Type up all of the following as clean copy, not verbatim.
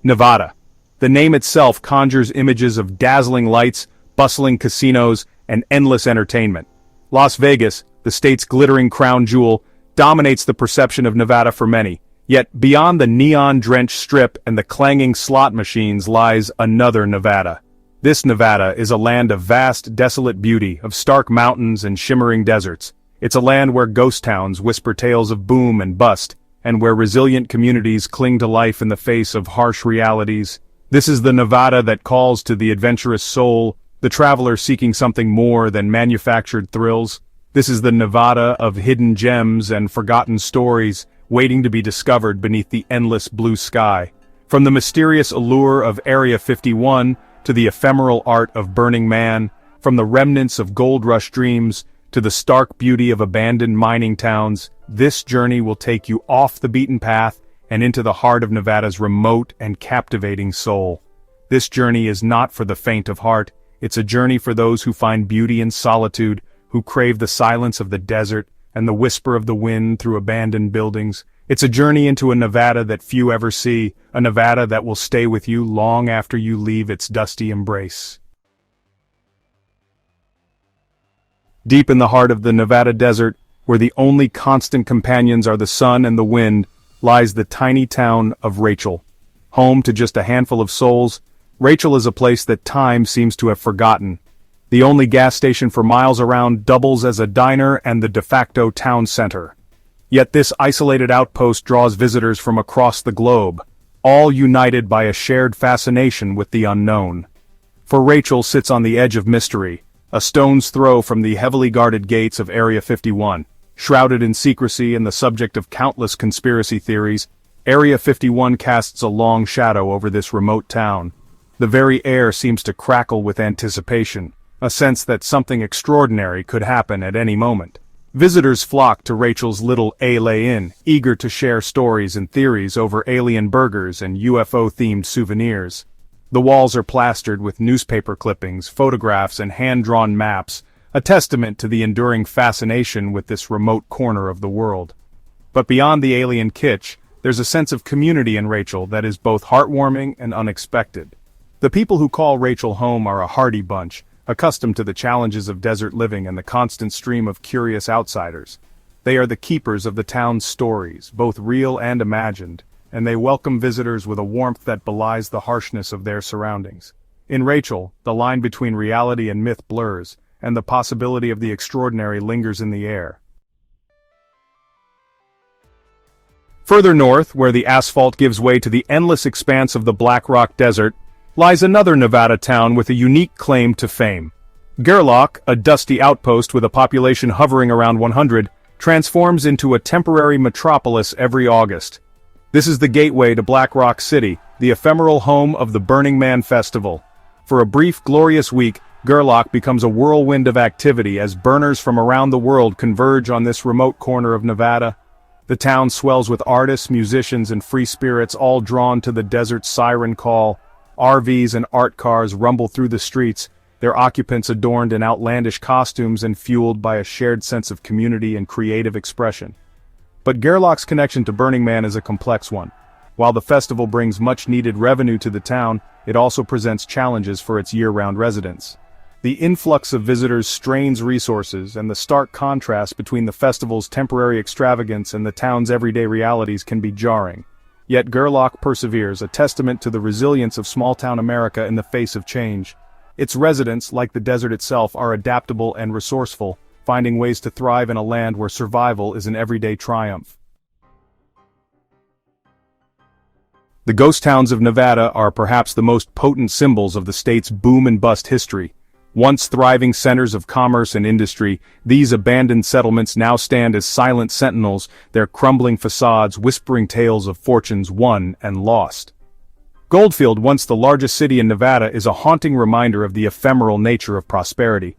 Nevada. The name itself conjures images of dazzling lights, bustling casinos, and endless entertainment. Las Vegas, the state's glittering crown jewel, dominates the perception of Nevada for many. Yet beyond the neon-drenched strip and the clanging slot machines lies another Nevada. This Nevada is a land of vast, desolate beauty, of stark mountains and shimmering deserts. It's a land where ghost towns whisper tales of boom and bust, and where resilient communities cling to life in the face of harsh realities. This is the Nevada that calls to the adventurous soul, the traveler seeking something more than manufactured thrills. This is the Nevada of hidden gems and forgotten stories, waiting to be discovered beneath the endless blue sky. From the mysterious allure of Area 51 to the ephemeral art of Burning Man, from the remnants of gold rush dreams to the stark beauty of abandoned mining towns, this journey will take you off the beaten path and into the heart of Nevada's remote and captivating soul. This journey is not for the faint of heart. It's a journey for those who find beauty in solitude, who crave the silence of the desert and the whisper of the wind through abandoned buildings. It's a journey into a Nevada that few ever see, a Nevada that will stay with you long after you leave its dusty embrace. Deep in the heart of the Nevada desert, where the only constant companions are the sun and the wind, lies the tiny town of Rachel. Home to just a handful of souls, Rachel is a place that time seems to have forgotten. The only gas station for miles around doubles as a diner and the de facto town center. Yet this isolated outpost draws visitors from across the globe, all united by a shared fascination with the unknown. For Rachel sits on the edge of mystery, a stone's throw from the heavily guarded gates of Area 51. Shrouded in secrecy and the subject of countless conspiracy theories, Area 51 casts a long shadow over this remote town. The very air seems to crackle with anticipation, a sense that something extraordinary could happen at any moment. Visitors flock to Rachel's little A-Lay Inn, eager to share stories and theories over alien burgers and UFO-themed souvenirs. The walls are plastered with newspaper clippings, photographs, and hand-drawn maps, a testament to the enduring fascination with this remote corner of the world. But beyond the alien kitsch, there's a sense of community in Rachel that is both heartwarming and unexpected. The people who call Rachel home are a hardy bunch, accustomed to the challenges of desert living and the constant stream of curious outsiders. They are the keepers of the town's stories, both real and imagined, and they welcome visitors with a warmth that belies the harshness of their surroundings. In Rachel, the line between reality and myth blurs, and the possibility of the extraordinary lingers in the air. Further north, where the asphalt gives way to the endless expanse of the Black Rock Desert, lies another Nevada town with a unique claim to fame. Gerlach, a dusty outpost with a population hovering around 100, transforms into a temporary metropolis every August. This is the gateway to Black Rock City, the ephemeral home of the Burning Man Festival. For a brief, glorious week, Gerlach becomes a whirlwind of activity as burners from around the world converge on this remote corner of Nevada. The town swells with artists, musicians, and free spirits, all drawn to the desert's siren call. RVs and art cars rumble through the streets, their occupants adorned in outlandish costumes and fueled by a shared sense of community and creative expression. But Gerlach's connection to Burning Man is a complex one. While the festival brings much-needed revenue to the town, it also presents challenges for its year-round residents. The influx of visitors strains resources, and the stark contrast between the festival's temporary extravagance and the town's everyday realities can be jarring. Yet Gerlach perseveres, a testament to the resilience of small-town America in the face of change. Its residents, like the desert itself, are adaptable and resourceful, finding ways to thrive in a land where survival is an everyday triumph. The ghost towns of Nevada are perhaps the most potent symbols of the state's boom and bust history. Once thriving centers of commerce and industry, these abandoned settlements now stand as silent sentinels, their crumbling facades whispering tales of fortunes won and lost. Goldfield, once the largest city in Nevada, is a haunting reminder of the ephemeral nature of prosperity.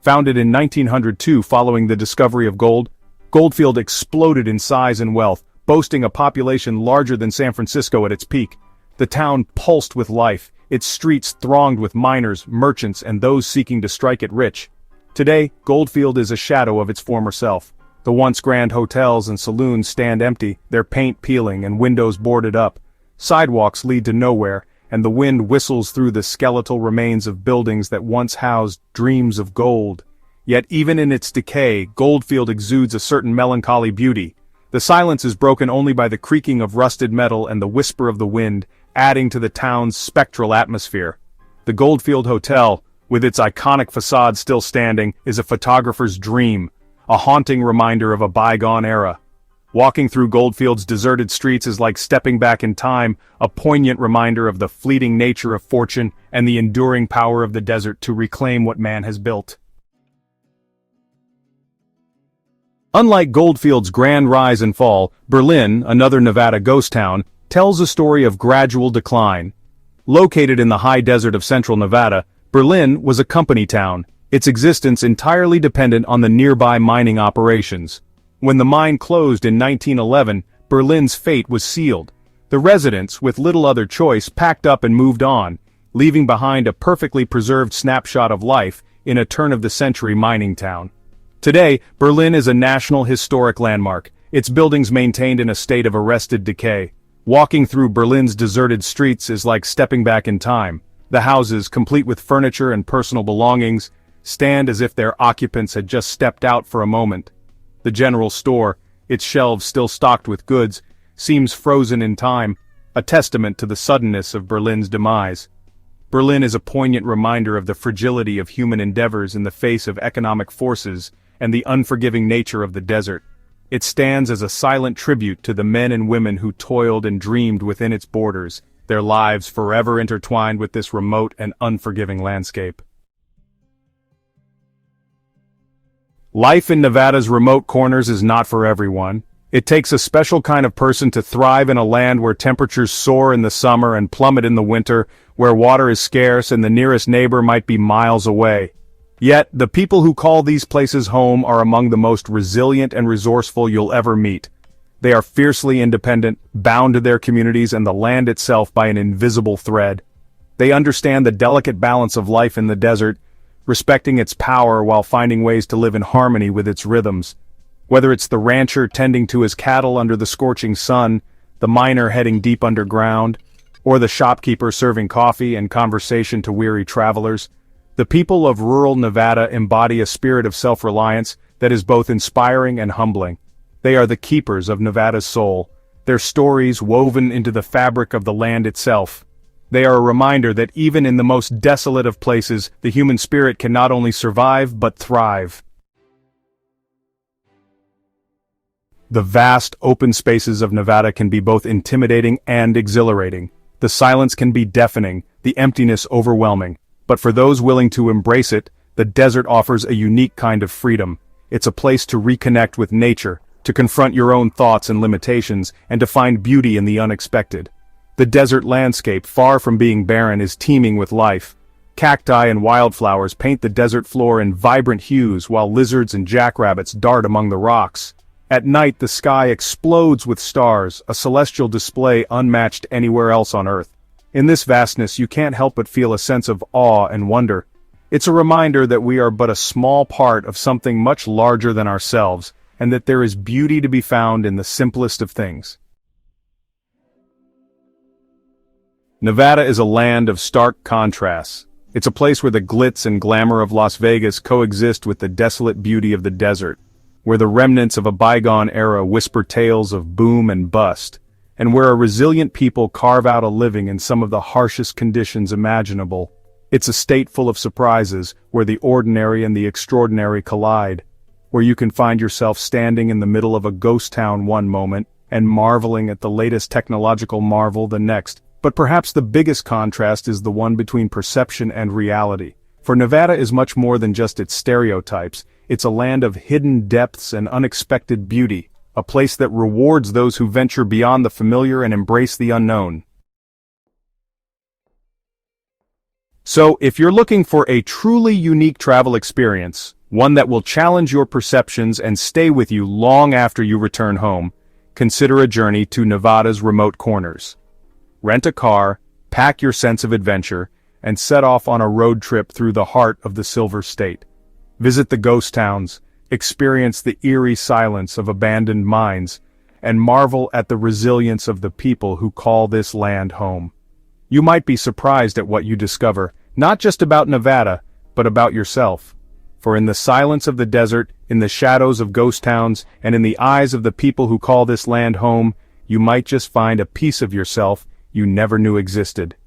Founded in 1902 following the discovery of gold, Goldfield exploded in size and wealth, boasting a population larger than San Francisco at its peak. The town pulsed with life, its streets thronged with miners, merchants, and those seeking to strike it rich. Today, Goldfield is a shadow of its former self. The once grand hotels and saloons stand empty, their paint peeling and windows boarded up. Sidewalks lead to nowhere, and the wind whistles through the skeletal remains of buildings that once housed dreams of gold. Yet even in its decay, Goldfield exudes a certain melancholy beauty. The silence is broken only by the creaking of rusted metal and the whisper of the wind, adding to the town's spectral atmosphere. The Goldfield Hotel, with its iconic facade still standing, is a photographer's dream, a haunting reminder of a bygone era. Walking through Goldfield's deserted streets is like stepping back in time, a poignant reminder of the fleeting nature of fortune and the enduring power of the desert to reclaim what man has built. Unlike Goldfield's grand rise and fall, Berlin, another Nevada ghost town, tells a story of gradual decline. Located in the high desert of central Nevada, Berlin was a company town, its existence entirely dependent on the nearby mining operations. When the mine closed in 1911, Berlin's fate was sealed. The residents, with little other choice, packed up and moved on, leaving behind a perfectly preserved snapshot of life in a turn-of-the-century mining town. Today, Berlin is a National Historic Landmark, its buildings maintained in a state of arrested decay. Walking through Berlin's deserted streets is like stepping back in time. The houses, complete with furniture and personal belongings, stand as if their occupants had just stepped out for a moment. The general store, its shelves still stocked with goods, seems frozen in time, a testament to the suddenness of Berlin's demise. Berlin is a poignant reminder of the fragility of human endeavors in the face of economic forces and the unforgiving nature of the desert. It stands as a silent tribute to the men and women who toiled and dreamed within its borders, their lives forever intertwined with this remote and unforgiving landscape. Life in Nevada's remote corners is not for everyone. It takes a special kind of person to thrive in a land where temperatures soar in the summer and plummet in the winter, where water is scarce and the nearest neighbor might be miles away. Yet, the people who call these places home are among the most resilient and resourceful you'll ever meet. They are fiercely independent, bound to their communities and the land itself by an invisible thread. They understand the delicate balance of life in the desert, respecting its power while finding ways to live in harmony with its rhythms. Whether it's the rancher tending to his cattle under the scorching sun, the miner heading deep underground, or the shopkeeper serving coffee and conversation to weary travelers, the people of rural Nevada embody a spirit of self-reliance that is both inspiring and humbling. They are the keepers of Nevada's soul, their stories woven into the fabric of the land itself. They are a reminder that even in the most desolate of places, the human spirit can not only survive but thrive. The vast, open spaces of Nevada can be both intimidating and exhilarating. The silence can be deafening, the emptiness overwhelming. But for those willing to embrace it, the desert offers a unique kind of freedom. It's a place to reconnect with nature, to confront your own thoughts and limitations, and to find beauty in the unexpected. The desert landscape, far from being barren, is teeming with life. Cacti and wildflowers paint the desert floor in vibrant hues, while lizards and jackrabbits dart among the rocks. At night, the sky explodes with stars, a celestial display unmatched anywhere else on Earth. In this vastness, you can't help but feel a sense of awe and wonder. It's a reminder that we are but a small part of something much larger than ourselves, and that there is beauty to be found in the simplest of things. Nevada is a land of stark contrasts. It's a place where the glitz and glamour of Las Vegas coexist with the desolate beauty of the desert, where the remnants of a bygone era whisper tales of boom and bust, and where a resilient people carve out a living in some of the harshest conditions imaginable. It's a state full of surprises, where the ordinary and the extraordinary collide, where you can find yourself standing in the middle of a ghost town one moment, and marveling at the latest technological marvel the next. But perhaps the biggest contrast is the one between perception and reality. For Nevada is much more than just its stereotypes. It's a land of hidden depths and unexpected beauty, a place that rewards those who venture beyond the familiar and embrace the unknown. So, if you're looking for a truly unique travel experience, one that will challenge your perceptions and stay with you long after you return home, consider a journey to Nevada's remote corners. Rent a car, pack your sense of adventure, and set off on a road trip through the heart of the Silver State. Visit the ghost towns, experience the eerie silence of abandoned mines, and marvel at the resilience of the people who call this land home. You might be surprised at what you discover, not just about Nevada, but about yourself. For in the silence of the desert, in the shadows of ghost towns, and in the eyes of the people who call this land home, you might just find a piece of yourself you never knew existed.